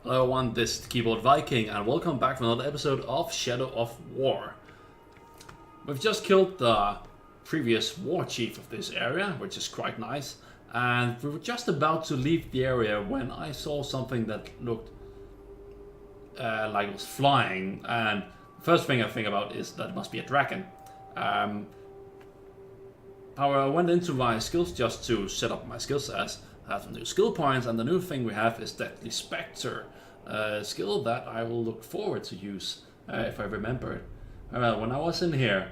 Hello everyone, this is Thekeyboardviking and welcome back for another episode of Shadow of War. We've just killed the previous war chief of this area, which is quite nice, and we were just about to leave the area when I saw something that looked like it was flying, and the first thing I think about is that it must be a dragon. However, I went into my skills just to set up my skill sets. I have some new skill points, and the new thing we have is Deadly Spectre, a skill that I will look forward to use if I remember it. When I was in here,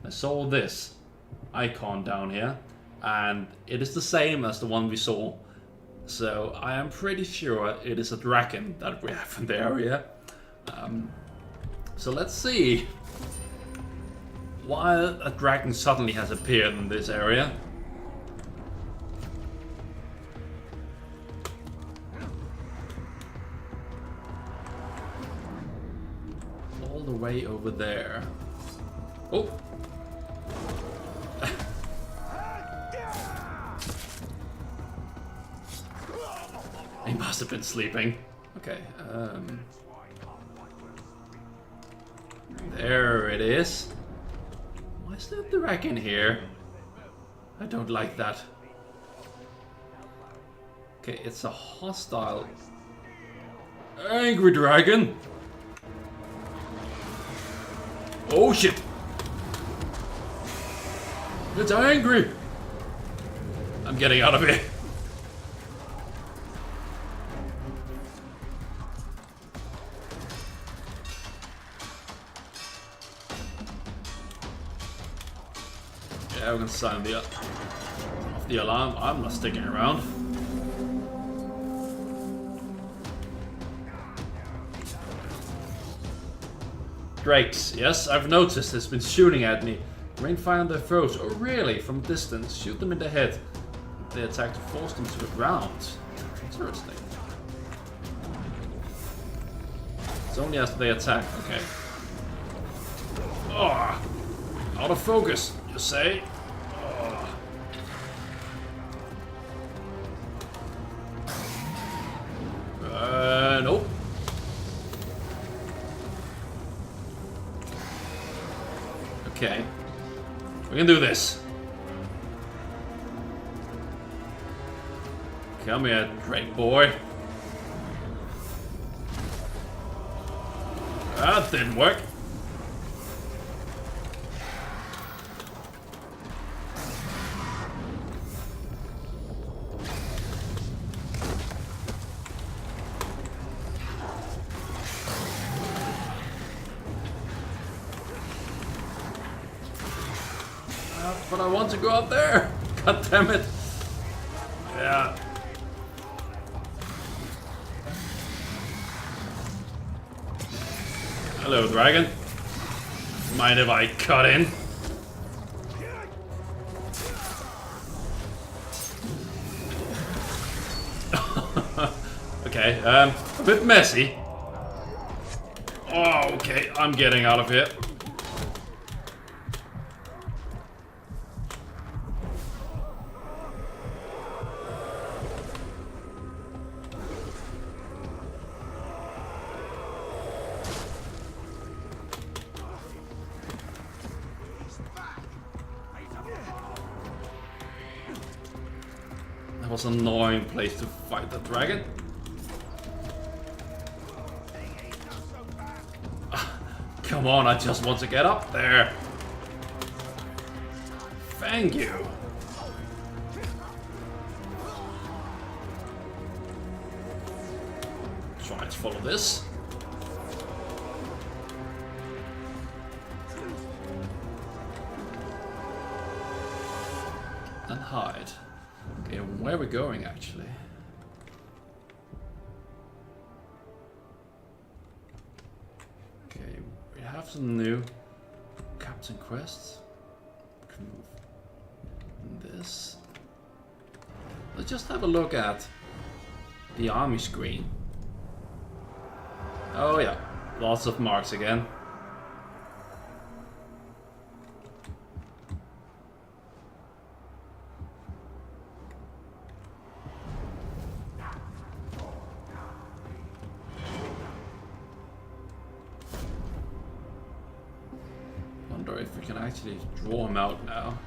I saw this icon down here, and it is the same as the one we saw. So I am pretty sure it is a dragon that we have in the area. So let's see why a dragon suddenly has appeared in this area. All the way over there. Oh! He must have been sleeping. Okay, there it is. Why is there a dragon here? I don't like that. Okay, it's a hostile, angry dragon. Oh shit! It's angry! I'm getting out of here. Yeah, we're gonna sign off the alarm. I'm not sticking around. Drakes, yes, I've noticed it's been shooting at me. Rain fire on their foes. Oh really? From a distance. Shoot them in the head. They attack to force them to the ground. Interesting. It's only as they attack, okay. Oh, out of focus, you say? Oh. Nope. Okay. We can do this. Come here, Drake boy. That didn't work. But I want to go up there. God damn it. Yeah. Hello, dragon. Mind if I cut in? Okay, a bit messy. Oh, okay, I'm getting out of here. That was an annoying place to fight the dragon. Come on, I just want to get up there. Thank you. Try to follow this. And hide. Okay, where are we going actually? Okay, we have some new Captain quests. We can move in this. Let's just have a look at the army screen. Oh yeah, lots of marks again. wonder if we can actually draw him out now.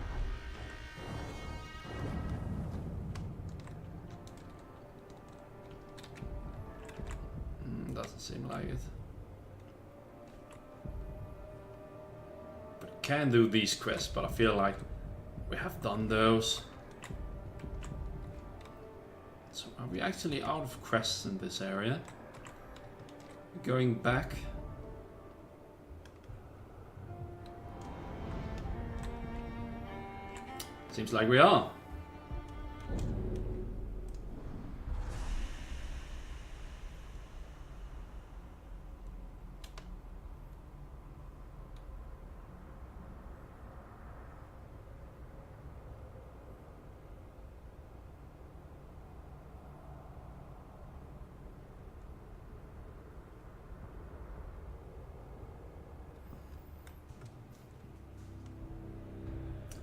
Doesn't seem like it. But we can do these quests, but I feel like we have done those. So are we actually out of quests in this area? Going back. Seems like we are.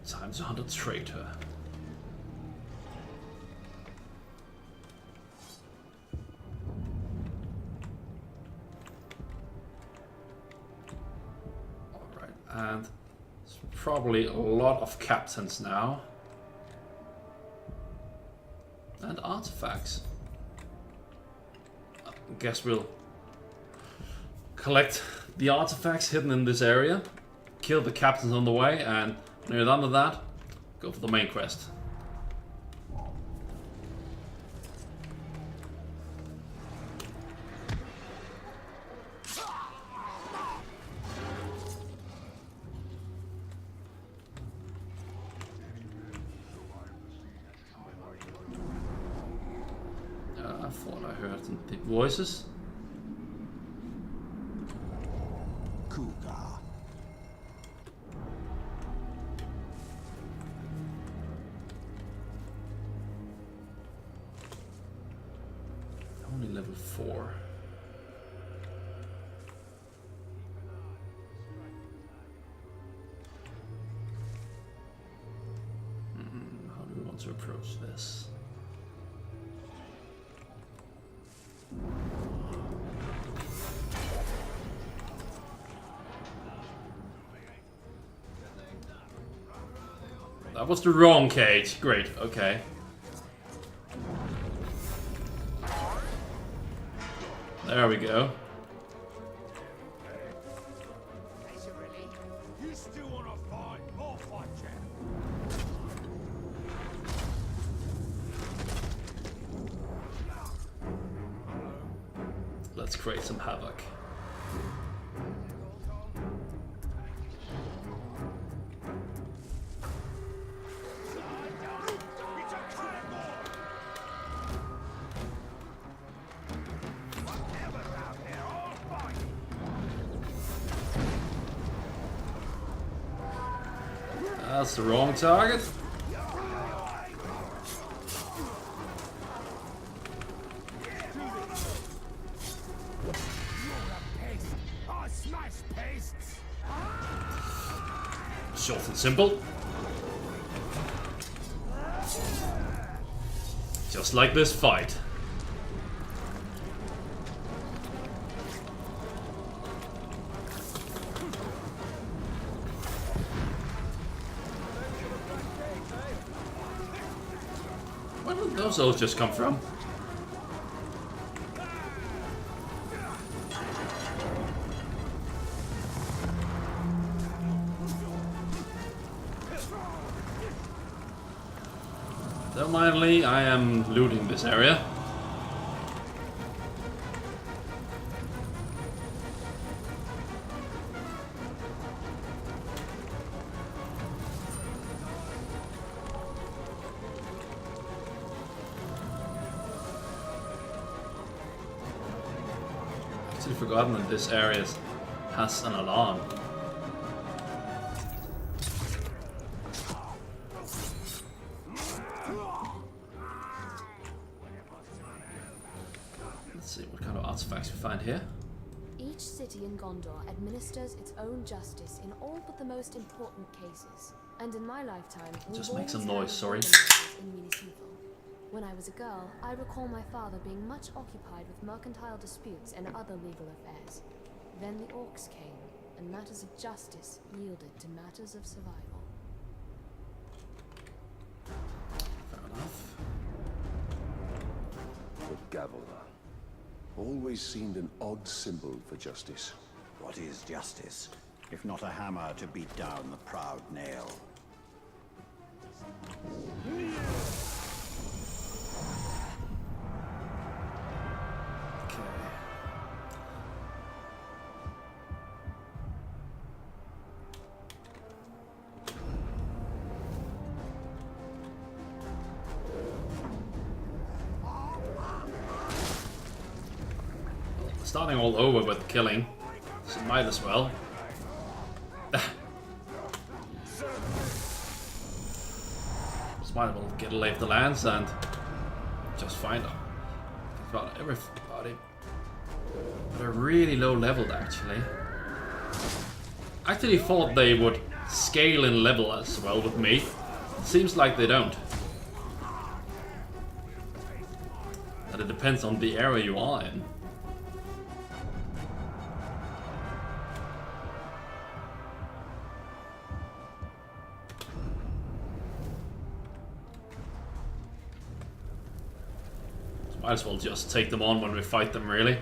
Time to hunt a traitor. Alright, and there's probably a lot of captains now. And artifacts. I guess we'll collect the artifacts hidden in this area, kill the captains on the way, and when you're done with that, go for the main quest. I thought I heard some deep voices. Only level 4. How do we want to approach this? That was the wrong cage. Great, okay. There we go. Let's create some havoc. That's the wrong target. Short and simple. Just like this fight. Where did those oaths just come from? Don't mind me, I am looting this area. Actually forgotten that this area has an alarm. Let's see what kind of artifacts we find here. Each city in Gondor administers its own justice in all but the most important cases. And in my lifetime, Just make some noise, sorry. In Municipal. When I was a girl, I recall my father being much occupied with mercantile disputes and other legal affairs. Then the orcs came. and matters of justice yielded to matters of survival. Fair enough. The gavel always seemed an odd symbol for justice. What is justice, if not a hammer to beat down the proud nail? Starting all over with killing, so might as well. Just might as well get a lay of the lands and just find out about everybody. They're really low leveled actually. I actually thought they would scale in level as well with me. It seems like they don't. But it depends on the area you are in. Might as well just take them on when we fight them, really.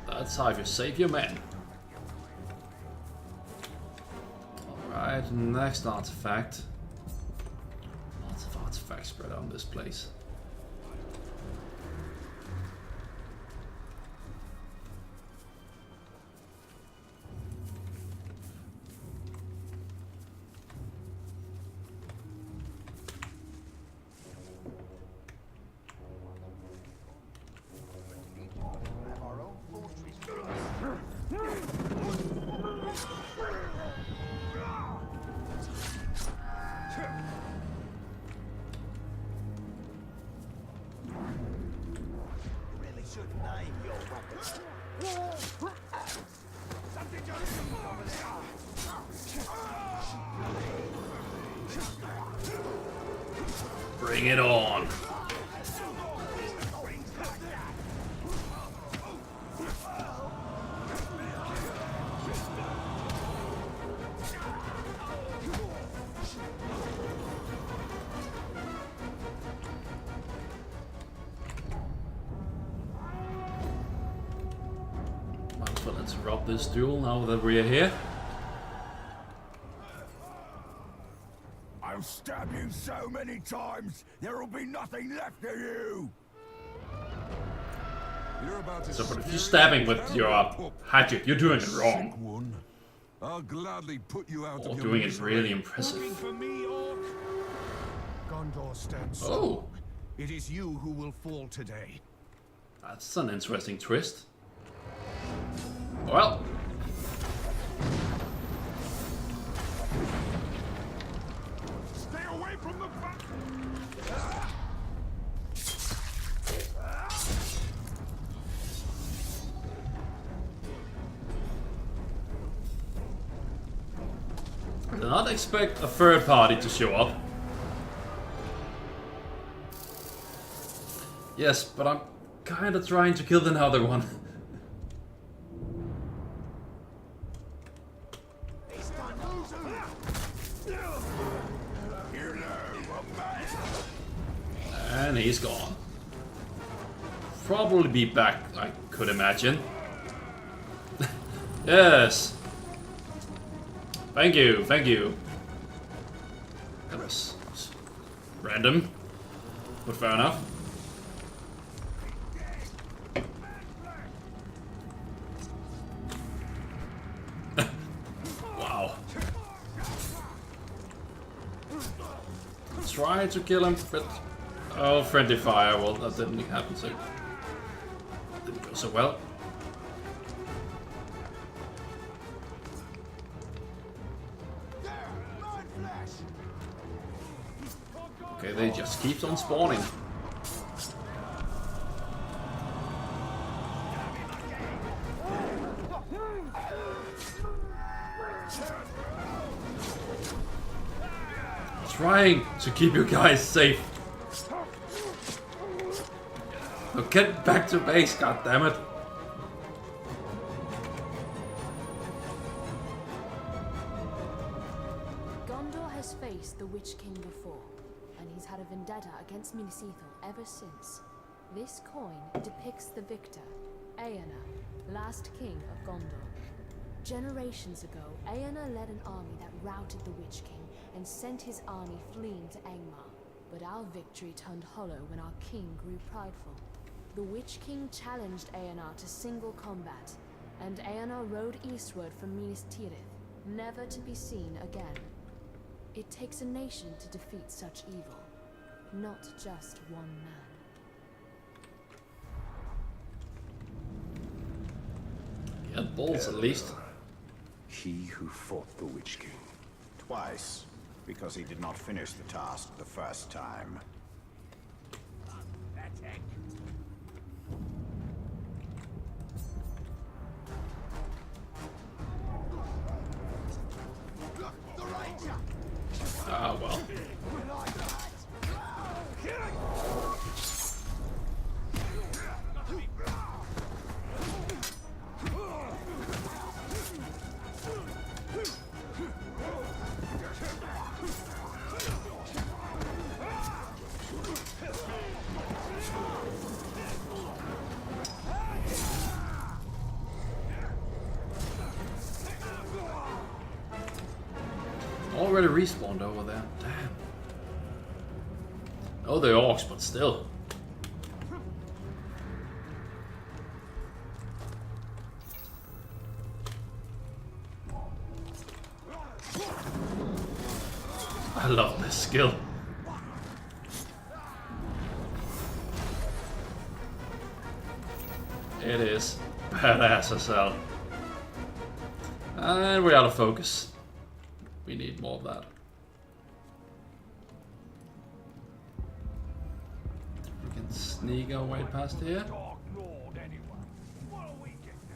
That's how you save your men. Alright, next artifact. Spread on this place. Bring it on. Might as well let's rob this duel now that we're here. I'll stab you so many times, there'll be nothing left of you! You're about to So, but if you're stabbing with your hatchet, you're doing it wrong. One. I'll gladly put you out Or of your doing it misery. really impressive. Looking for me, Orc? Gondor stands Oh, strong. It is you who will fall today. that's an interesting twist. Well. Stay away from the back! I did not expect a third party to show up. Yes, but I'm kind of trying to kill another one. And he's gone. Probably be back, I could imagine. Yes. Thank you, thank you. That was random, but fair enough. Wow. Try to kill him, but oh, friendly fire. Well, that didn't happen, so didn't go so well. Okay, they just keep on spawning. trying to keep you guys safe. Now get back to base, goddammit. Gondor has faced the Witch King before, and he's had a vendetta against Minas Ithil ever since. This coin depicts the victor, Eomer, last king of Gondor. Generations ago, Eomer led an army that routed the Witch King and sent his army fleeing to Angmar. But our victory turned hollow when our king grew prideful. The Witch King challenged Eomer to single combat, and Eomer rode eastward from Minas Tirith, never to be seen again. It takes a nation to defeat such evil, not just one man. He had balls at least. He who fought the Witch King. Twice, because he did not finish the task the first time. Ah, well. Already respawned over there. Damn. Oh, they're orcs, but still. I love this skill. It is badass as hell. And we're out of focus. We need more of that. We can sneak our way past here. Dark Lord, anyone. What are we getting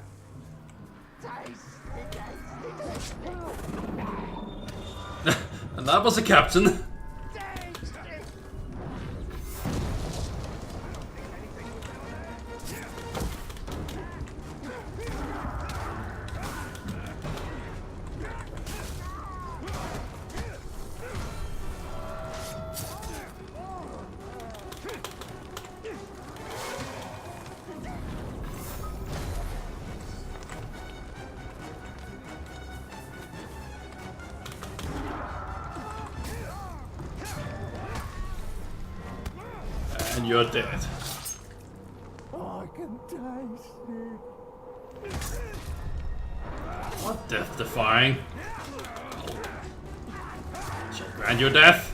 now? And that was the captain. And you're dead. I can taste it. What death defying? Shall grant your death.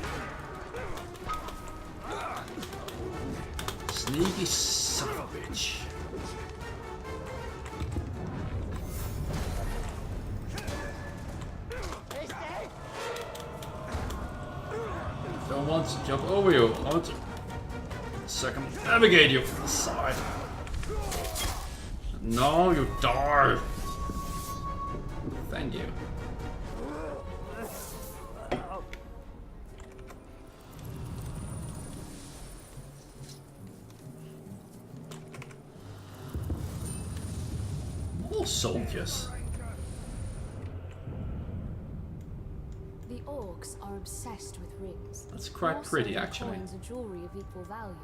Sneaky son of a bitch. Don't want to jump over you. I want to circumnavigate you from the side. No, you die. Thank you. More soldiers. The orcs are obsessed with rings. That's quite More so pretty, than actually. Coins or jewelry of equal value.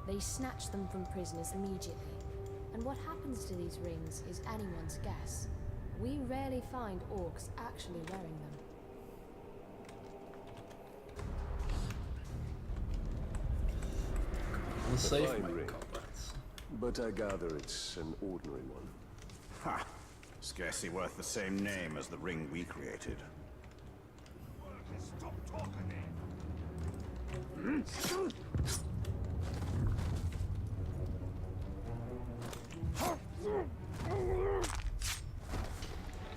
They snatch them from prisoners immediately. And what happens to these rings is anyone's guess. We rarely find orcs actually wearing them. I'll save fine my ring. comrades. But I gather it's an ordinary one. Ha! Scarcely worth the same name as the ring we created. Stop talking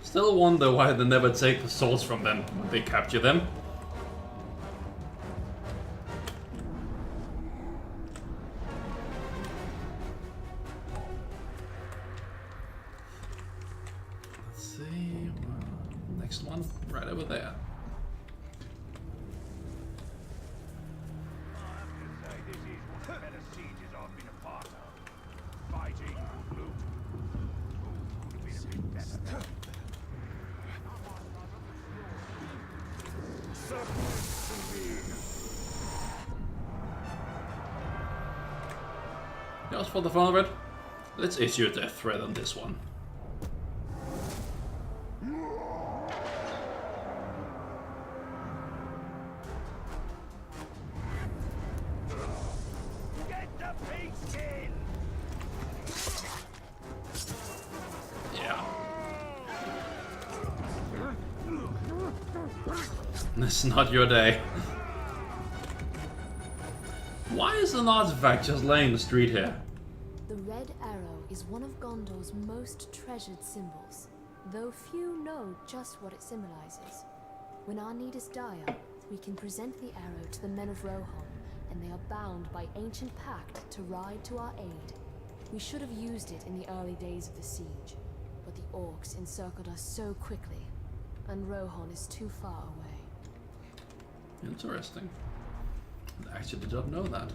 Still wonder why they never take the souls from them when they capture them. Let's see. Next one, right over there. better sieges I've been a part of. Fighting, loot. Ooh, could have been a bit better. Just for the fun of it, let's issue a death threat on this one. Get the beast in! Yeah. This is not your day. Why is an artifact just laying in the street here? The red arrow is one of Gondor's most treasured symbols, though few know just what it symbolizes. When our need is dire, we can present the arrow to the men of Rohan, and they are bound by ancient pact to ride to our aid. We should have used it in the early days of the siege, but the orcs encircled us so quickly, and Rohan is too far away. Interesting. I actually did not know that.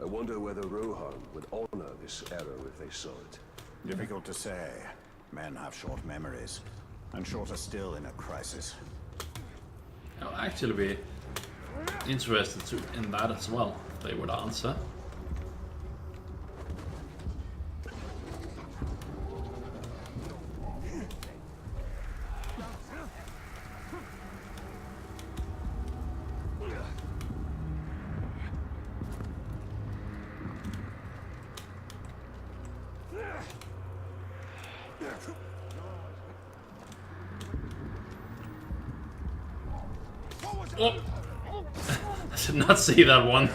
I wonder whether Rohan would honor this arrow if they saw it. Difficult to say. Men have short memories, and shorter still in a crisis. I'll actually be interested in that as well, if they would answer. Oh! I did not see that one.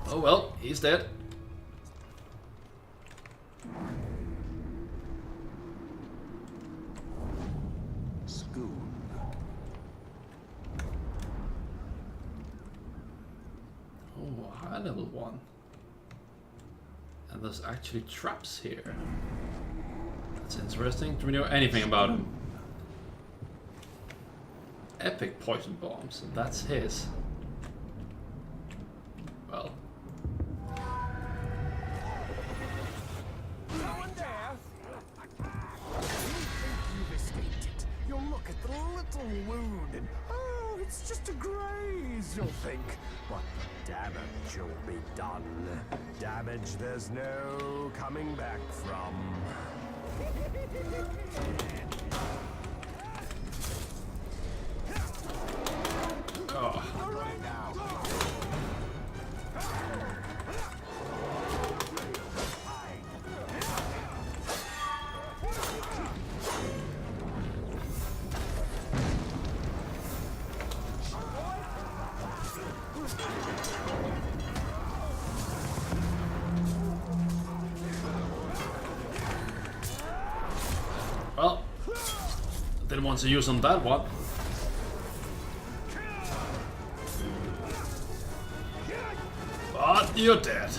Oh well, he's dead. Schoon. Oh, high level one. And there's actually traps here. That's interesting. Do we know anything about him? Epic poison bombs, and that's his. Well. You've escaped it. You'll look at the little wound and, oh, it's just a graze, you'll think. But the damage will be done. Damage there's no coming back from. Oh. Well, didn't want to use on that one. But you're dead.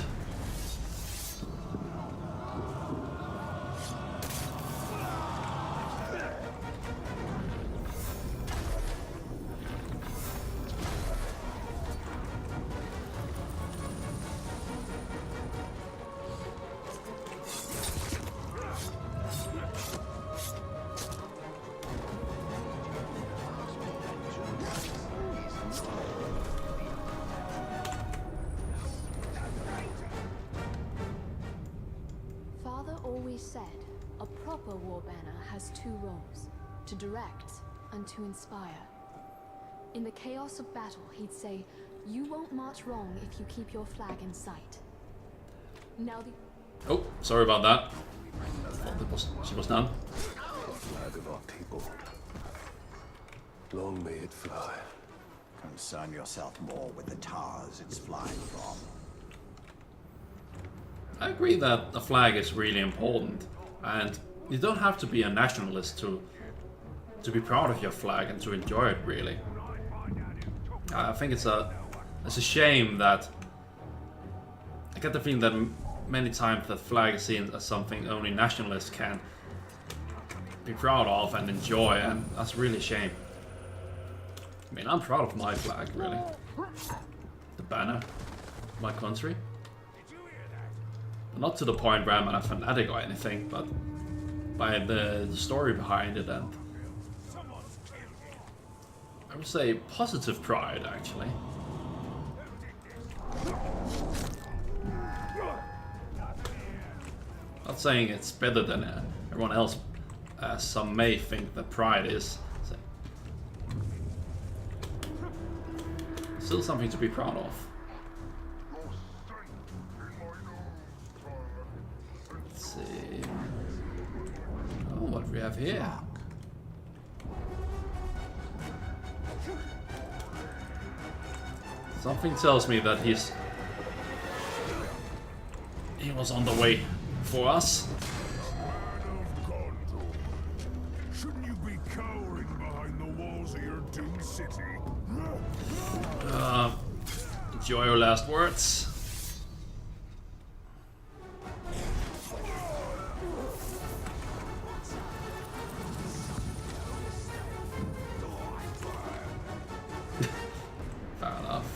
Father always said, a proper war banner has two roles, to direct and to inspire. In the chaos of battle, he'd say, you won't march wrong if you keep your flag in sight. Now the... Oh, sorry about that. I thought she was done. The flag of our people. Long may it fly. Concern yourself more with the towers it's flying from. I agree that the flag is really important, and you don't have to be a nationalist to be proud of your flag and to enjoy it. Really, I think it's a shame that I get the feeling that many times that flag is seen as something only nationalists can be proud of and enjoy, and that's really a shame. I mean, I'm proud of my flag, really. The banner of my country. Not to the point where I'm a fanatic or anything, but by the story behind it, and I would say positive pride, actually. Not saying it's better than everyone else, as some may think that pride is. Still something to be proud of. Let's see. Oh, what do we have here? Something tells me that he was on the way for us. Shouldn't you be cowering behind the walls of your doomed city? Enjoy your last words. Fair enough.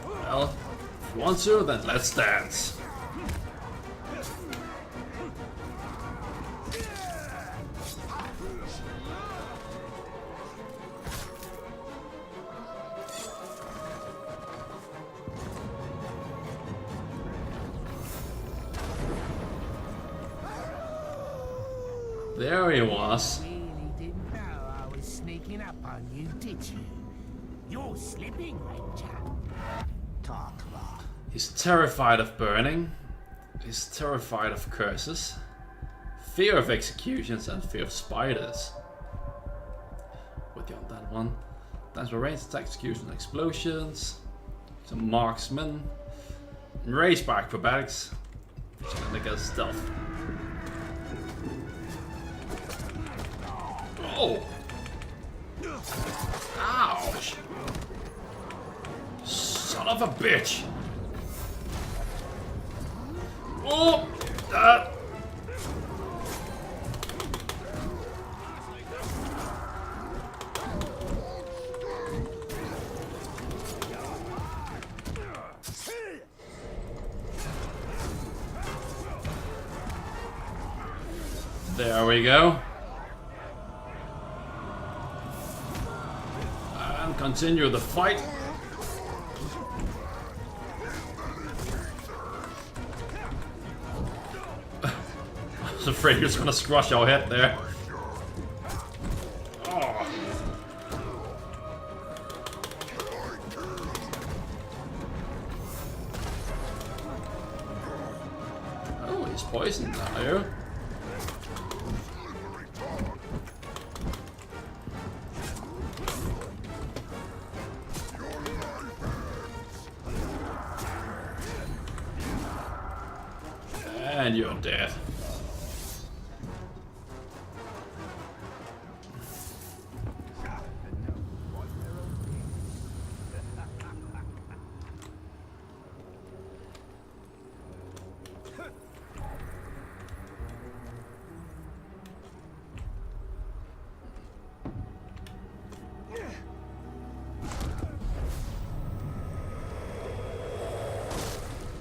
Well, if you want to, then let's dance. There he was. Really didn't know I was sneaking up on you, did you? You're slipping, Ranger. Talk about. He's terrified of burning. He's terrified of curses. Fear of executions and fear of spiders. With you on that one. Times for ranged attack, execution, explosions. Some marksmen. And raised by acrobatics. Which is gonna get stealth. Oh! Ouch! Son of a bitch! Oh! There we go. And continue the fight. I was afraid he was gonna squash our head there. Oh. Oh, he's poisoned now. And you're dead.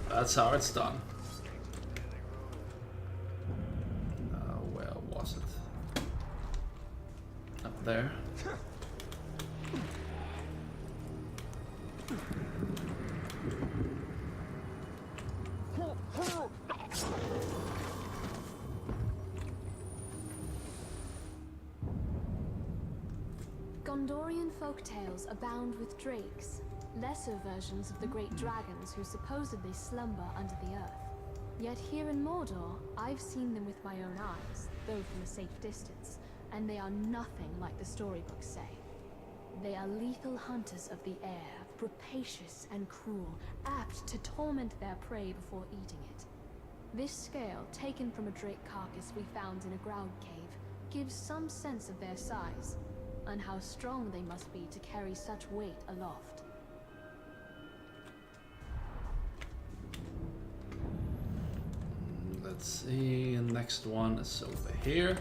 That's how it's done. Where was it? Up there. Gondorian folktales abound with drakes, lesser versions of the great dragons who supposedly slumber under the earth. Yet here in Mordor, I've seen them with my own eyes, though from a safe distance, and they are nothing like the storybooks say. They are lethal hunters of the air, rapacious and cruel, apt to torment their prey before eating it. This scale, taken from a drake carcass we found in a ground cave, gives some sense of their size. and how strong they must be to carry such weight aloft. Let's see, the next one is over here.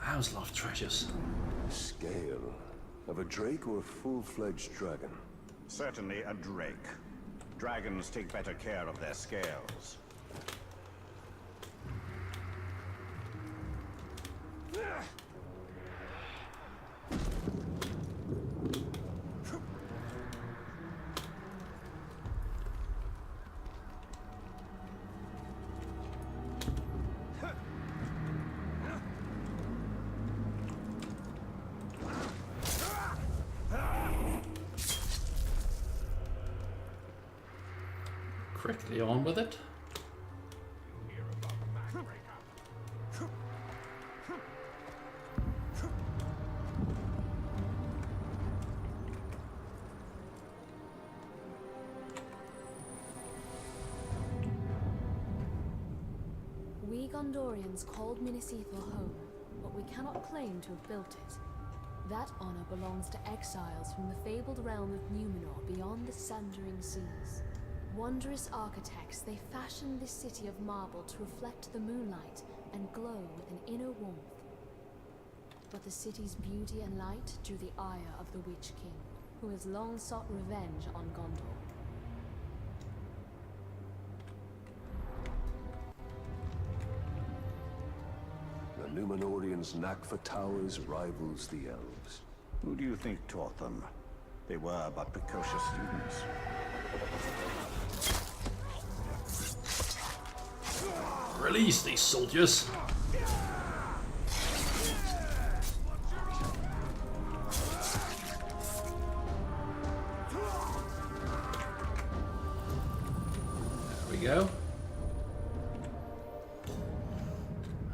I always love treasures. Scale of a drake or a full-fledged dragon? Certainly a drake. Dragons take better care of their scales. Quickly on with it. Hear about the backbreaker. We Gondorians called Minisethal home, but we cannot claim to have built it. That honor belongs to exiles from the fabled realm of Numenor beyond the sundering seas. Wondrous architects, they fashioned this city of marble to reflect the moonlight and glow with an inner warmth. But the city's beauty and light drew the ire of the Witch King, who has long sought revenge on Gondor. The Numenorians' knack for towers rivals the elves. Who do you think taught them? They were but precocious students. Release these soldiers. There we go.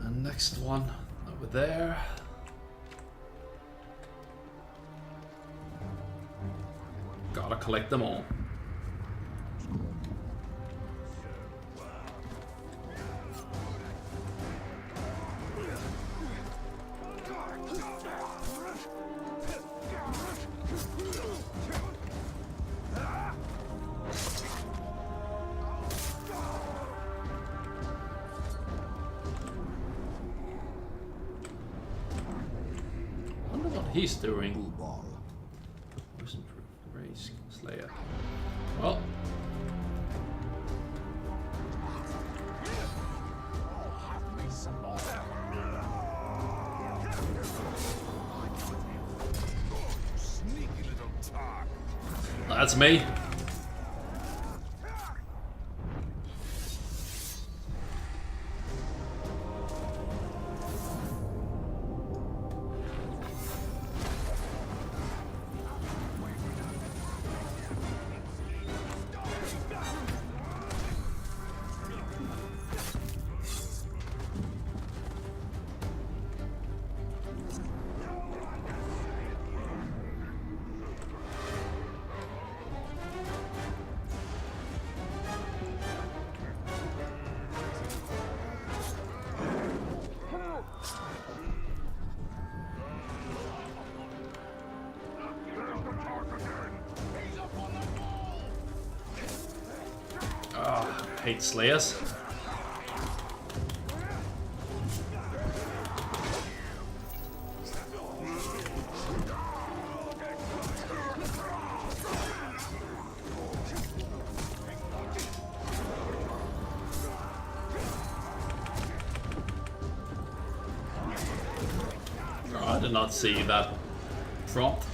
And next one over there. Gotta collect them all. He's doing Ball. most improved race slayer. Well, Sneaky little tart. that's me. Hate slayers. Oh, I did not see that prompt.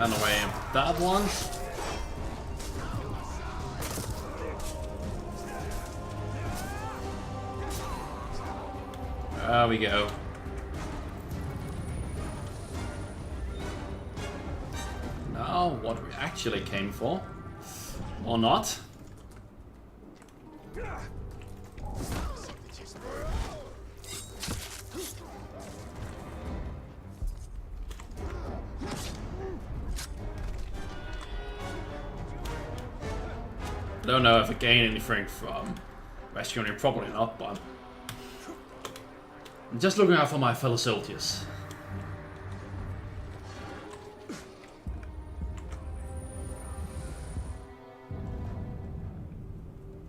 Anyway, that one. There we go. Now, what we actually came for, or not. I don't know if I gain anything from rescuing him, probably not, but I'm just looking out for my fellow soldiers.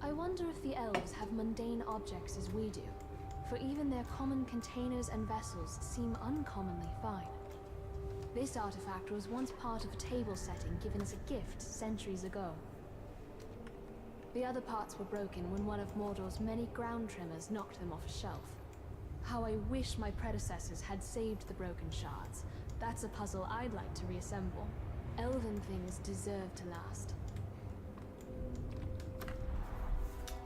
I wonder if the elves have mundane objects as we do, for even their common containers and vessels seem uncommonly fine. This artifact was once part of a table setting given as a gift centuries ago. The other parts were broken when one of Mordor's many ground trimmers knocked them off a shelf. How I wish my predecessors had saved the broken shards. That's a puzzle I'd like to reassemble. Elven things deserve to last.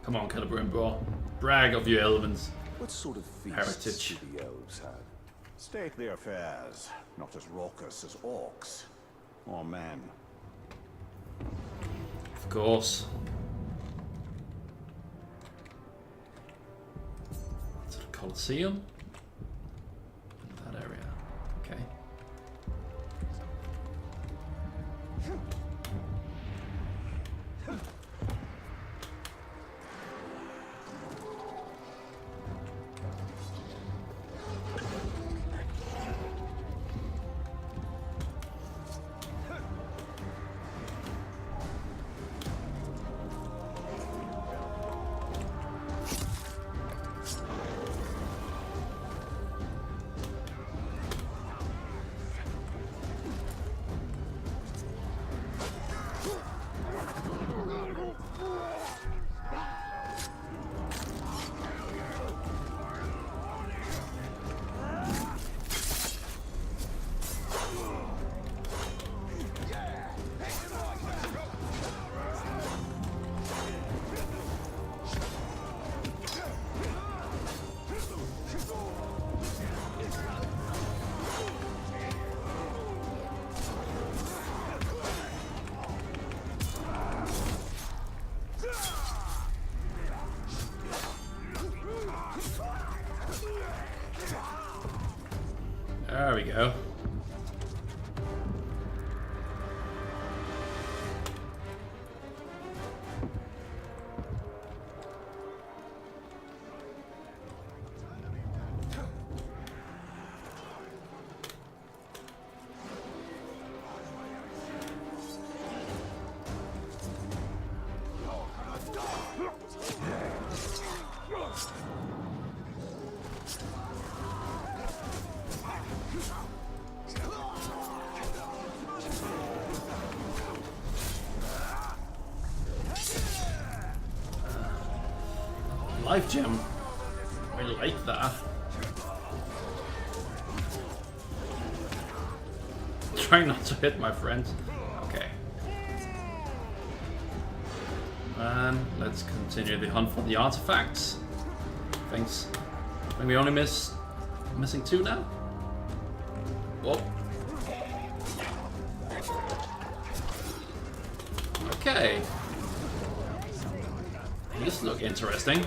Come on, Celebrimbor. Brag of your elvens. What sort of feasts Heritage. do the elves have? Stately affairs, not as raucous as orcs or men. Of course. To the Colosseum? That area. Okay. There we go. Life gem. I like that. Try not to hit my friends. Okay. And let's continue the hunt for the artifacts. Thanks. I think we only missing 2 now. Whoa. Okay. These look interesting.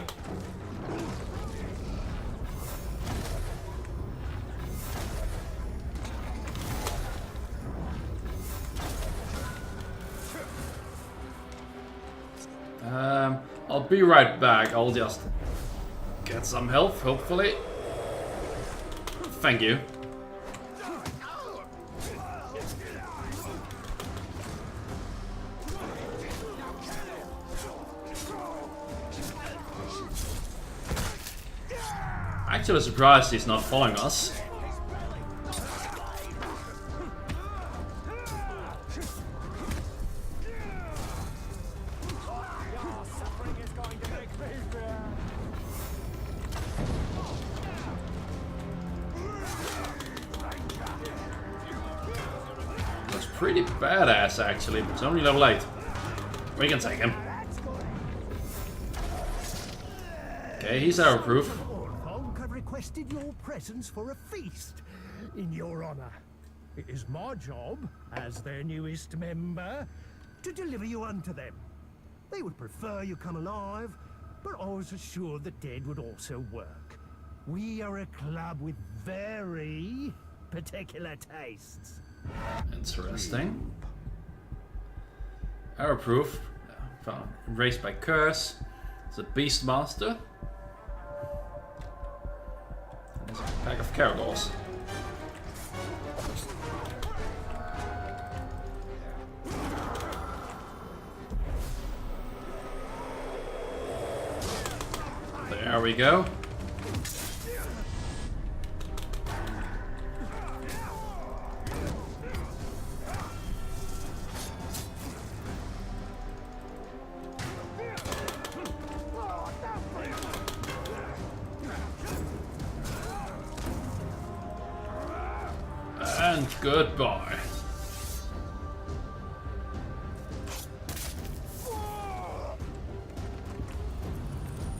I'll be right back. I'll just get some health, hopefully. Thank you. Actually surprised he's not following us. Looks pretty badass actually, but it's only level 8. We can take him. Okay, he's our proof. Have requested your presence for a feast in your honor. It is my job, as their newest member, to deliver you unto them. They would prefer you come alive, but I was assured the dead would also work. We are a club with very particular tastes. Interesting. Our proof. Found raised by curse. It's a beast master. And there's a pack of caragors. There we go. And goodbye.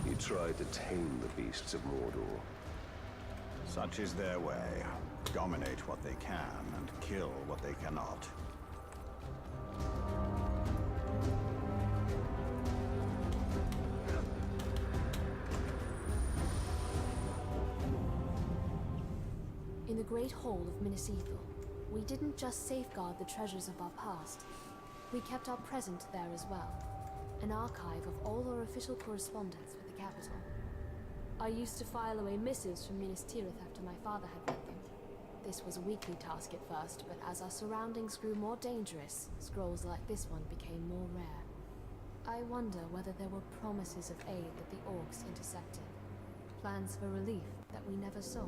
He tried to tame the beasts of Mordor. Such is their way. Dominate what they can and kill what they cannot. In the Great Hall of Minas Ithil, we didn't just safeguard the treasures of our past. We kept our present there as well. An archive of all our official correspondence with the capital. I used to file away missives from Minas Tirith after my father had read them. This was a weekly task at first, but as our surroundings grew more dangerous, scrolls like this one became more rare. I wonder whether there were promises of aid that the orcs intercepted. Plans for relief that we never saw.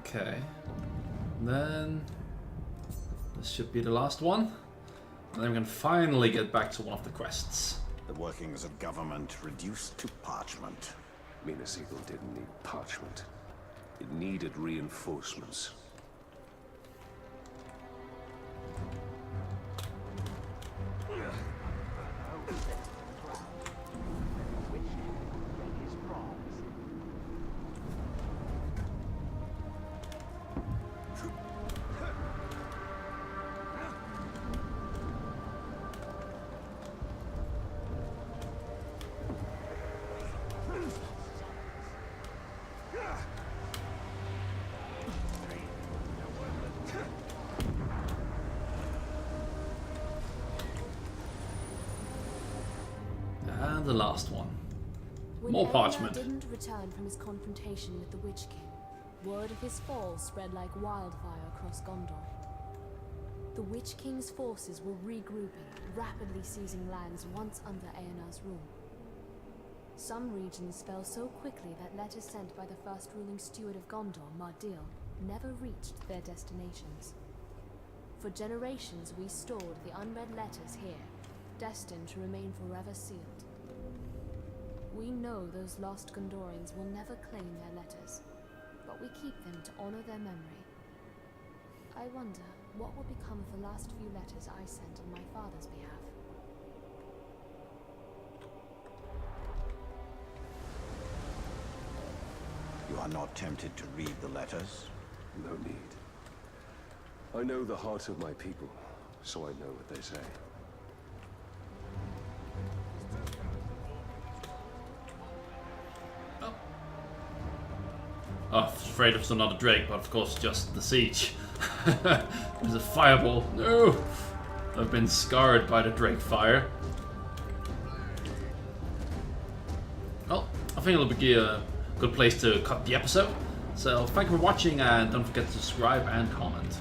Okay. Then this should be the last one. And then we can finally get back to one of the quests. The workings of government reduced to parchment. Minas Ithil didn't need parchment. It needed reinforcements. And the last one. When More Eomer parchment. didn't return from his confrontation with the Witch King, word of his fall spread like wildfire across Gondor. The Witch King's forces were regrouping, rapidly seizing lands once under Eonar's rule. Some regions fell so quickly that letters sent by the first ruling steward of Gondor, Mardil, never reached their destinations. For generations we stored the unread letters here, destined to remain forever sealed. We know those lost Gondorians will never claim their letters, but we keep them to honor their memory. I wonder what will become of the last few letters I sent on my father's behalf. You are not tempted to read the letters? No need. I know the heart of my people, so I know what they say. Oh, afraid of another Drake, but of course just the siege. There's a fireball. No! I've been scarred by the Drake fire. Well, I think it'll be a good place to cut the episode. So thank you for watching and don't forget to subscribe and comment.